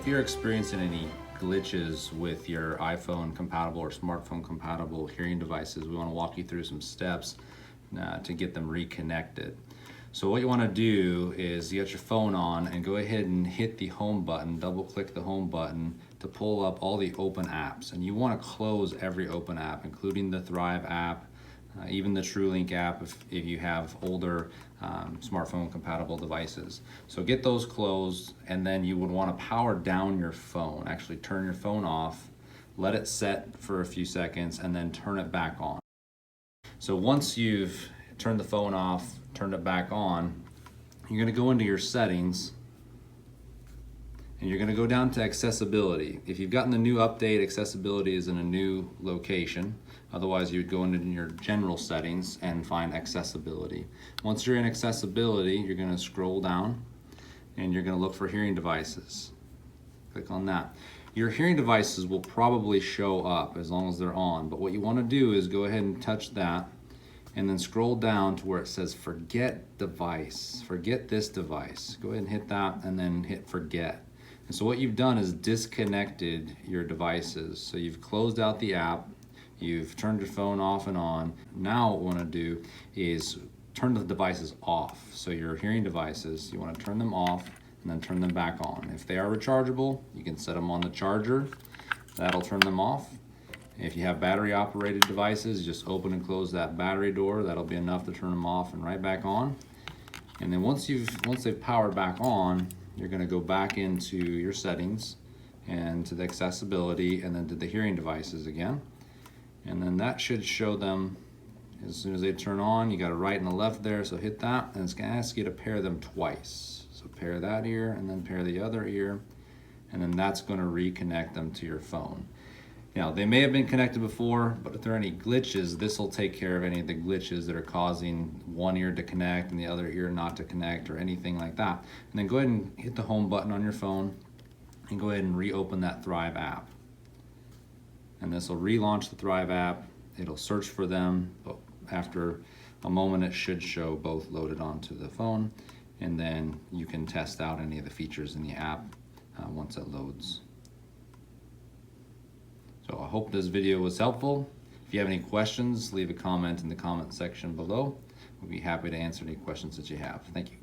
if you're experiencing any glitches with your iPhone compatible or smartphone compatible hearing devices, we want to walk you through some steps to get them reconnected. So what you want to do is you got your phone on and go ahead and hit the home button, double click the home button to pull up all the open apps. And you want to close every open app, including the Thrive app, even the TrueLink app if you have older smartphone compatible devices. So get those closed, and then you would want to power down your phone. Actually turn your phone off, let it set for a few seconds, and then turn it back on. So once you've turned the phone off, turned it back on, you're going to go into your settings and you're going to go down to accessibility. If you've gotten the new update, accessibility is in a new location. Otherwise, you'd go into your general settings and find accessibility. Once you're in accessibility, you're going to scroll down and you're going to look for hearing devices. Click on that. Your hearing devices will probably show up as long as they're on, but what you want to do is go ahead and touch that and then scroll down to where it says forget device. Forget this device. Go ahead and hit that and then hit forget. And so what you've done is disconnected your devices. So you've closed out the app, you've turned your phone off and on. Now what we want to do is turn the devices off. So your hearing devices, you want to turn them off and then turn them back on. If they are rechargeable, you can set them on the charger. That'll turn them off. If you have battery operated devices, just open and close that battery door. That'll be enough to turn them off and right back on. And then once they've powered back on, you're going to go back into your settings and to the accessibility and then to the hearing devices again. And then that should show them as soon as they turn on. You got a right and a left there, so hit that, and it's going to ask you to pair them twice. So pair that ear and then pair the other ear, and then that's going to reconnect them to your phone. Now, they may have been connected before, but if there are any glitches, this will take care of any of the glitches that are causing one ear to connect and the other ear not to connect or anything like that. And then go ahead and hit the home button on your phone and go ahead and reopen that Thrive app. And this will relaunch the Thrive app. It'll search for them. After a moment, it should show both loaded onto the phone. And then you can test out any of the features in the app once it loads. So I hope this video was helpful. If you have any questions, leave a comment in the comment section below. We'll be happy to answer any questions that you have. Thank you.